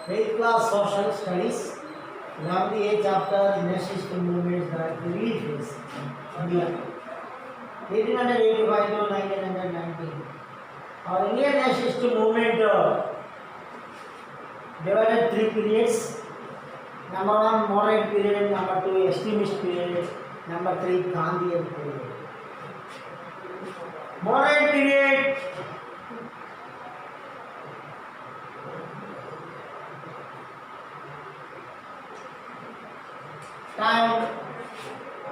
8th class social studies. Gandhi A chapter nationalist movements that relief is India. 1885 to 1919. Our Indian nationalist movement divided three periods. Number one, moderate period. Number two, extremist period. Number three, Gandhian period. Moderate period. Time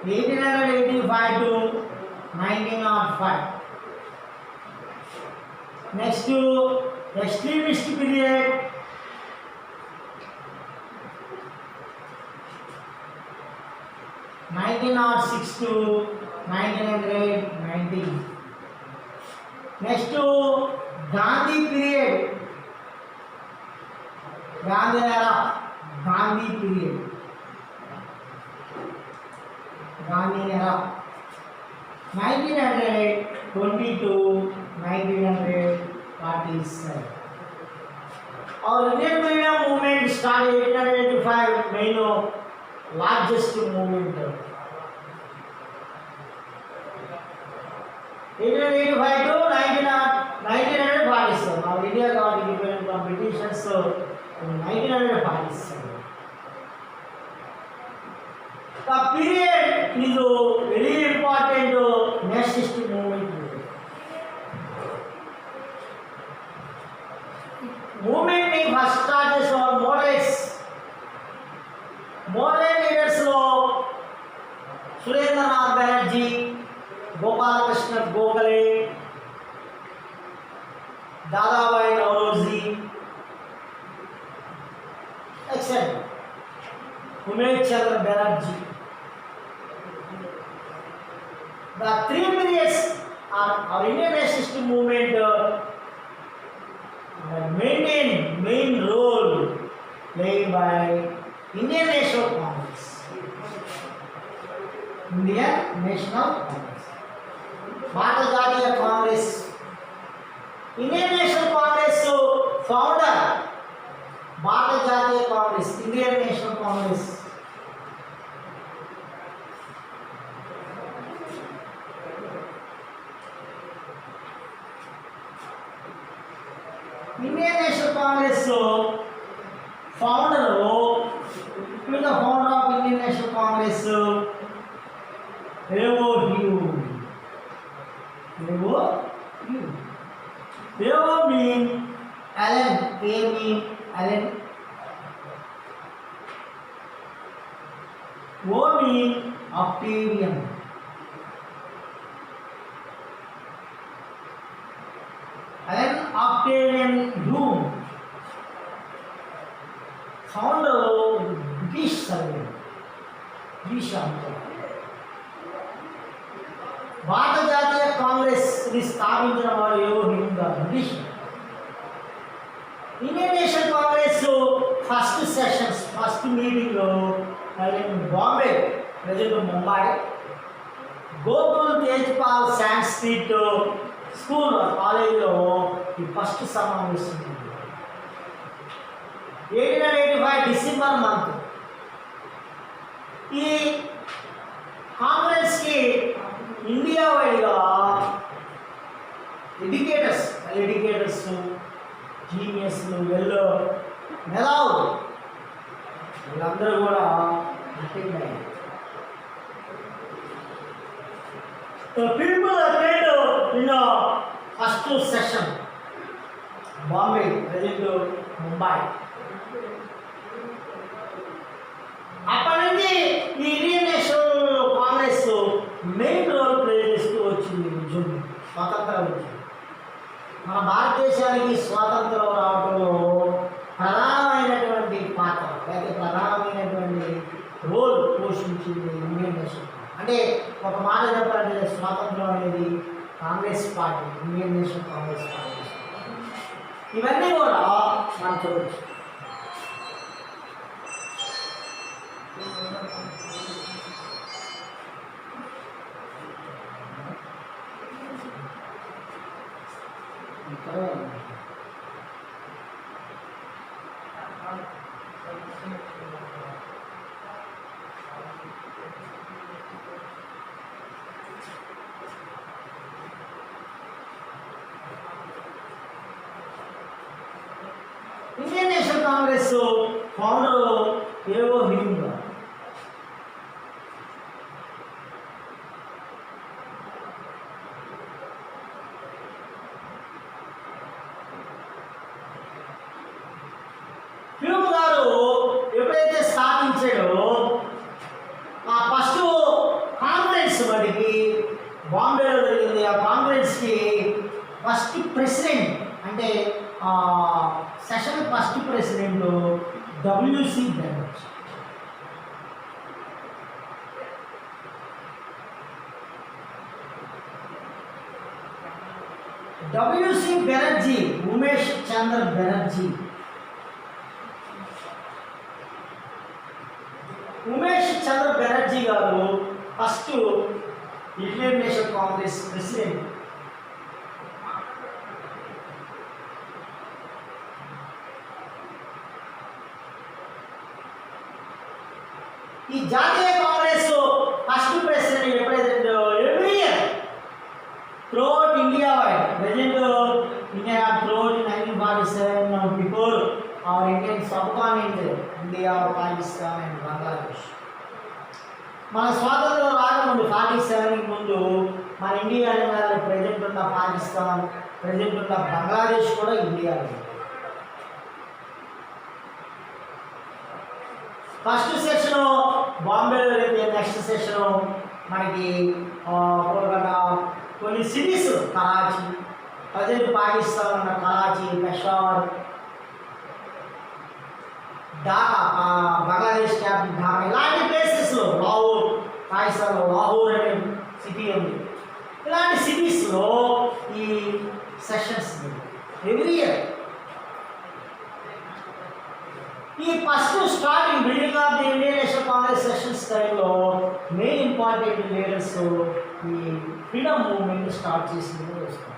1885 to 1905. Next to extremist period. Nineteen 1906 to 1919. Next to Gandhi period. Gandhi era. Gandhi period. Gandhi era. 1920 to 1947. Our Indian freedom movement started 1885, main largest movement. 1885 to 1947. Our India got independent from Britishers in 1947. The period is a very important nationalist movement. Movement first started from moderates. Moderate leaders Surendranath Banerjee, Gopalakrishna Gokhale, Dadabhai Naorozi, etc. Umesh Chandra Banerjee. The three periods are our Indian nationalist movement maintain main role played by Indian National Congress. Indian National Congress. Bharata Jatiya Congress. Indian National Congress founder. Bharata Jatiya Congress. Indian National Congress. Indian National Congress founder. Who is the founder of Indian National Congress? Hero Hume. Hero mean Allen. A mean Allen. O mean Octavian. Allen Octavian Hume. Founder of British Survey. British Empire. భారత జాతీయ కాంగ్రెస్ ని స్థాపించిన వారు ఎవరు British. Indian national Congress first sessions first meeting లో Bombay present Mumbai Gokul Tejpal Sanskrit school కాలేజీలో ఈ first సమావేశం 1885 డిసెంబర్ మంత్. ఈ కాంగ్రెస్కి ఇండియా వైడ్గా ఎడ్యుకేటర్స్ జీనియస్లు మెధావులు వీళ్ళందరూ కూడా అటెండ్ అయ్యారు. People attend in first session Bombay present Mumbai. అప్పటి నుంచి ఈ Indian national Congress main role play చేస్తూ వచ్చింది. స్వాతంత్ర ఉద్యమం మన భారతదేశానికి స్వాతంత్రం రావడంలో ప్రధానమైనటువంటి పాత్ర లేకపోతే ప్రధానమైనటువంటి రోల్ పోషించింది ఇండియన్ నేషనల్. అంటే ఒక మాట చెప్పాలంటే స్వాతంత్రం అనేది Congress party, Indian national Congress party. ఇవన్నీ కూడా మనం చూడవచ్చు. ఇండియన్ నేషనల్ కాంగ్రెస్ ఫౌండర్ ఏవో హ్యూమ్ గారు. హ్యూమ్ గారు ఎప్పుడైతే స్థాపించాడో ఆ ఫస్ట్ కాన్ఫరెన్స్ వాటికి బాంబేలో జరిగింది. ఆ కాన్ఫరెన్స్కి ఫస్ట్ ప్రెసిడెంట్ అంటే session first president W C Banerjee. W C Banerjee, Umesh Chandra Banerjee. Umesh Chandra Banerjee garu first Indian national Congress president. ఈ జాతీయ కాంగ్రెస్ ఫస్ట్ ప్రెసిడెంట్ ఎప్పుడైతే every year throughout India wide present India throughout 1947 before our Indian subcontinent India, Pakistan and Bangladesh. మన స్వాతంత్రం రాకముందు 47కి ముందు మన ఇండియా ప్రెజెంట్ ఉన్న పాకిస్తాన్, ప్రెజెంట్ ఉన్న బంగ్లాదేశ్ కూడా ఇండియాలో. ఫస్ట్ సెషన్ బాంబేలో అయితే నెక్స్ట్ సెషన్ మనకి కొన్ని సిటీస్ కరాచీ, ప్రజెంట్ పాకిస్తాన్ ఉన్న కరాచీ, పెషావర్, ఢాకా బంగ్లాదేశ్ క్యాపిటల్ ఢాకా, ఇలాంటి ప్లేసెస్లో లాహోర్, పాకిస్తాన్లో లాహోర్ అనే సిటీ ఉంది. ఇలాంటి సిటీస్లో ఈ సెషన్స్ ఎవ్రీ ఇయర్. ఈ first starting building of the Indian national Congress sessions టైంలో మెయిన్ ఇంపార్టెంట్ లీడర్స్ ఈ ఫ్రీడమ్ మూవ్మెంట్ స్టార్ట్ చేసింది వస్తారు.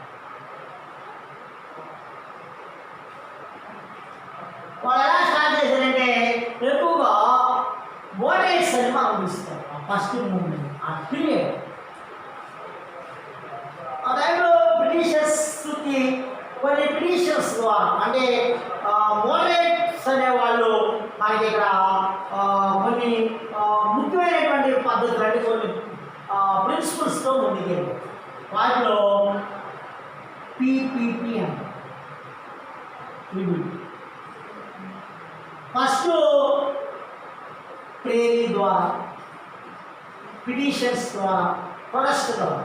వాళ్ళు ఎలా స్టార్ట్ చేశారంటే ఎక్కువగా మోడరేట్స్ అని మనం ఇస్తాం. ఆ ఫస్ట్ మూవ్మెంట్ ఆ పీరియడ్ ఆ టైంలో బ్రిటిషర్స్కి కొన్ని పిటిషన్స్ ద్వారా అంటే మోడరేట్స్ అనేవాళ్ళు మనకి ఇక్కడ కొన్ని ముఖ్యమైనటువంటి పద్ధతులు అంటే కొన్ని ప్రిన్సిపల్స్తో ముందుకెళ్ళి వాటిలో పిపిపి అంటారు. ఫస్ట్ ప్రేరీ ద్వారా, పిటిషన్స్ ద్వారా, ప్రొటెస్ట్ ద్వారా.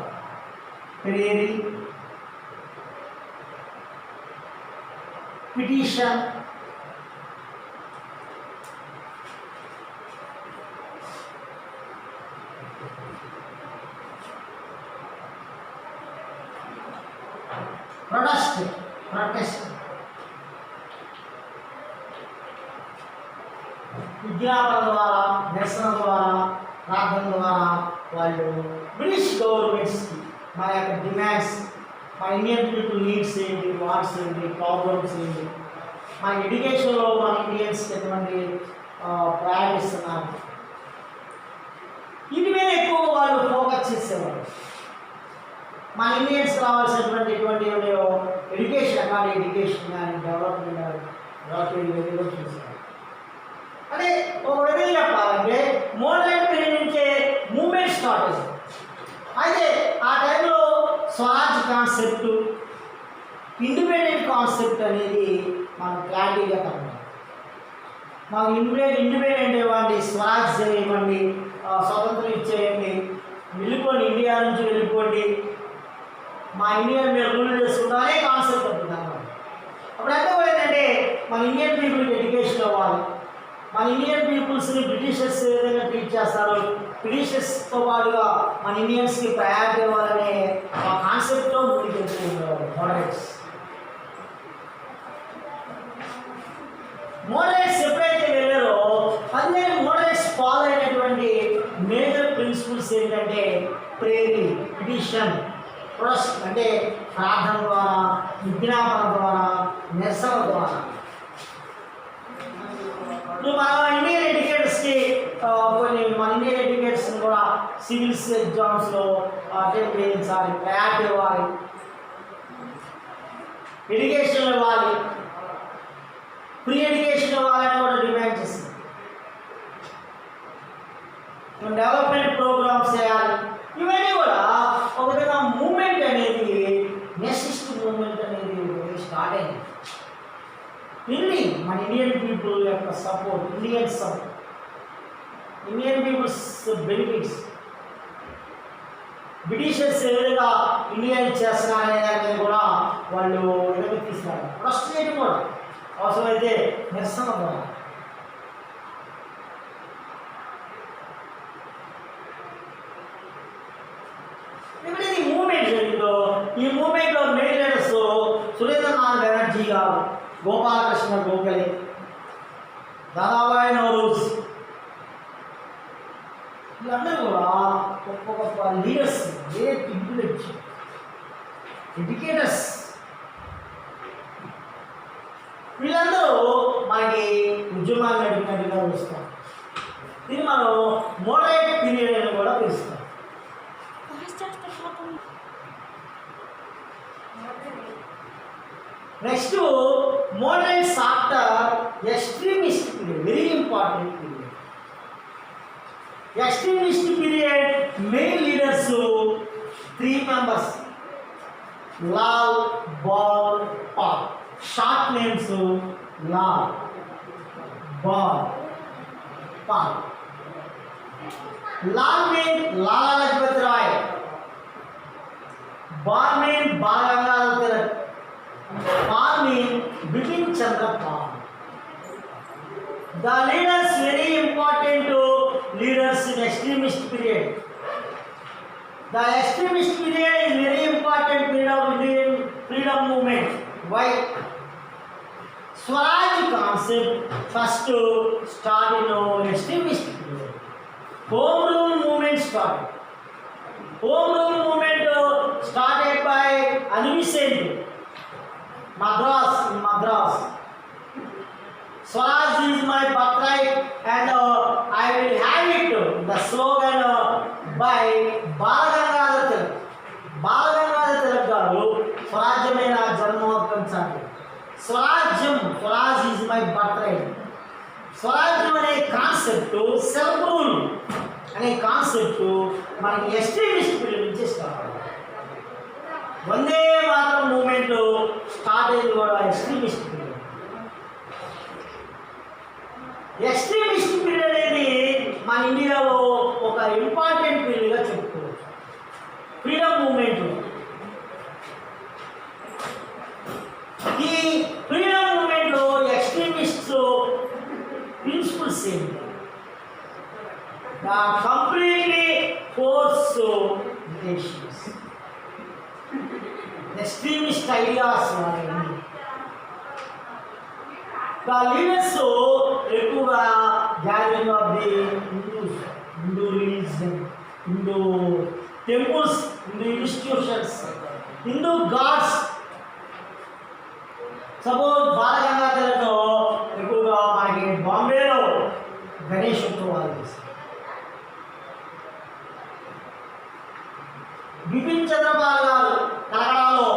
ప్రేరీ, పిటిషన్, ప్రొటెస్ట్, విజ్ఞాపన ద్వారా, నిరసన ద్వారా, ప్రార్థన ద్వారా వాళ్ళు బ్రిటిష్ గవర్నమెంట్స్కి మన యొక్క డిమాండ్స్, మన ఇండియన్ పీపుల్ నీడ్స్ ఏంటి, వాట్స్ ఏంటి, ప్రాబ్లమ్స్ ఏంటి, మన ఎడ్యుకేషన్లో మన ఇండియన్స్కి ఎటువంటి ప్రయాణిస్తున్నారు, వీటి మీద ఎక్కువ వాళ్ళు ఫోకస్ చేసేవారు. మన ఇండియన్స్ కావాల్సినటువంటి ఎటువంటి ఎడ్యుకేషన్ కానీ ఎడ్యుకేషన్ కానీ డెవలప్మెంట్ కానీ చూసారు. అంటే ఒక విధంగా చెప్పాలంటే మోడర్న్ పీరియడ్ నుంచే మూవ్మెంట్ స్టార్ట్ అయింది. అయితే ఆ టైంలో స్వరాజ్ కాన్సెప్ట్, ఇండిపెండెంట్ కాన్సెప్ట్ అనేది మనం క్లారిటీగా కనబడాలి. మాకు ఇండిపెండెంట్ ఇవ్వండి, స్వరాజ్ ఇవ్వండి, స్వతంత్రం ఇచ్చేయండి, వెళ్ళిపోండి, ఇండియా నుంచి వెళ్ళిపోండి, మా ఇండియా మీరు రూల్ చేసుకుంటామనే కాన్సెప్ట్ ఉంటుంది అన్నమాట. అప్పుడు అంటే ఏంటంటే మన ఇండియన్ పీపుల్కి ఎడ్యుకేషన్ ఇవ్వాలి, మన ఇండియన్ పీపుల్స్ని బ్రిటిషర్స్ ఏ విధంగా ట్రీట్ చేస్తారు, బ్రిటిషర్స్తో పాటుగా మన ఇండియన్స్కి ప్రయారిటీ ఇవ్వాలనే ఆ కాన్సెప్ట్తో ముందుకు వెళ్తున్నారు మోడరేట్స్. మోడరేట్స్ ఎప్పుడైతే వెళ్ళారో అదే మోడరేట్స్ ఫాలో అయినటువంటి మేజర్ ప్రిన్సిపల్స్ ఏంటంటే ప్రేరీ, పిటిషన్, ప్రొటెస్ట్ అంటే ప్రార్థన ద్వారా, విజ్ఞాపన ద్వారా, నిరసన ద్వారా. మన ఇండియన్ ఎడ్యుకేటర్స్కి కొన్ని మన ఇండియన్ ఎడ్యుకేటర్స్ని కూడా సివిల్స్ ఎగ్జామ్స్లో అటెంప్ట్ చేయించాలి, ప్రయారిటీ ఇవ్వాలి, ఎడ్యుకేషన్ ఇవ్వాలి, మన ఇండియన్ పీపుల్ యొక్క support, Indian people's benefits, Britishers ఏ విధంగా ఇండియా చేస్తున్నారనే దాని మీద కూడా వాళ్ళు ఎదుగు తీసినారు. ప్రొస్టేట్ కూడా అవసరమైతే నిరసన కూడా. ఎప్పుడైతే ఈ మూవ్మెంట్ జరిగిందో ఈ మూవ్మెంట్లో మెయిన్ లీడర్స్ సురేంద్రనాథ్ బెనర్జీ గారు, గోపాలకృష్ణ గోఖలే, దాదాబాయి నౌరోజ్, వీళ్ళందరూ కూడా గొప్ప గొప్ప లీడర్స్, గ్రేట్ ఇంటెలెక్చువల్స్, ఎడ్యుకేటర్స్. వీళ్ళందరూ మనకి ఉద్యమాలు నడిపినట్టుగా చూస్తాం. దీన్ని మనం మోడరేట్ పీరియడ్ అని కూడా పిలుస్తాం. Next moderates after extremist period, very important period. Extremist period main leaders 3 members, Lal, Bal, Pal. Short names Lal, Bal, Pal. Lal mean Lala Lajpat Rai, Bal mean Bala Gangadhar Tilak, Pal mean Bipin Chandra Pal. The leaders very important leaders in extremist period. The extremist period is very important period of Indian freedom movement. Why? Swaraj concept first start in extremist period. Home rule movement started. Home rule movement started by Anubisent, Madras. Swaraj is my birthright and I will have it. The slogan by Balagangadhar Tilak. Balagangadhar Tilak garu స్వరాజ్యమైన జన్మోత్సవం చాటి. Swaraj is my birthright. స్వరాజ్యం అనే concept, self rule అనే concept మనకి extremist period నుంచి start అయింది. వందే మాతరం moment start అయింది కూడా ఎక్స్ట్రీమిస్ట్ పీరియడ్. ఎక్స్ట్రీమిస్ట్ పీరియడ్ అనేది మన ఇండియాలో ఒక ఇంపార్టెంట్ పీరియడ్గా చెప్పుకోవచ్చు. ఫ్రీడమ్ మూమెంట్, ఈ ఫ్రీడమ్ మూమెంట్లో ఎక్స్ట్రీమిస్ట్ ప్రిన్సిపల్స్ ఏంటి? Completely force relations, extremist ideas అనేవి. The leaders ఎక్కువగా gathering of the Hindu religion, Hindu temples, Hindu institutions, Hindu gods. Suppose బాలగంగాధర్లో ఎక్కువగా మనకి బాంబేలో గణేష్ ఉత్సవాలు చేస్తారు. బిపిన్ చంద్రపాల్ గారు కలకడాలో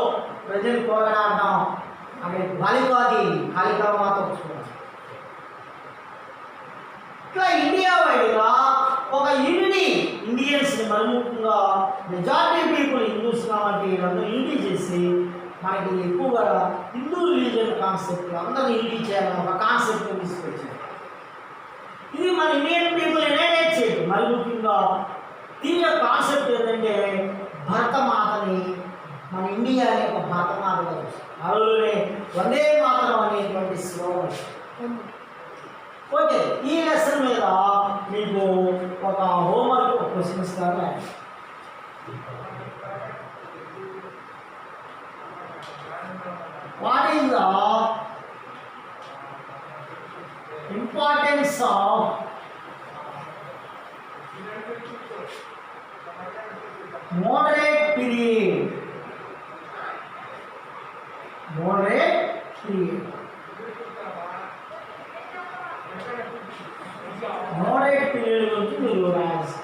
ప్రజలు పోరాడడం, అక్కడ కాళికా మాత ఉత్సవం. ఇట్లా ఇండియా వైడ్గా ఒక యూనిటీ, ఇండియన్స్ని మరి ముఖ్యంగా మెజారిటీ పీపుల్ హిందూస్ కాబట్టి వీళ్ళందరూ యూనిటీ చేసి మనకి ఎక్కువగా హిందూ రిలీజియన్ కాన్సెప్ట్ అందరూ యూనిటీ చేయాలని ఒక కాన్సెప్ట్ తీసుకొచ్చారు. ఇది మన ఇండియన్ పీపుల్ ఎనైట్ చేయదు. మరి ముఖ్యంగా దీని యొక్క కాన్సెప్ట్ ఏంటంటే భరతమాతని మన ఇండియాని ఒక భరతమాతగా చూస్తారు. ఆ రోజునే వందే మాతరం అనేటువంటి స్లోగన్. ఓకే, ఈ లెసన్ మీద మీకు ఒక హోంవర్క్, ఒక క్వశ్చన్ ఇస్తారు. What is the importance of moderate period? Moderate period. Moderate period గురించి మీరు రాయాల్సి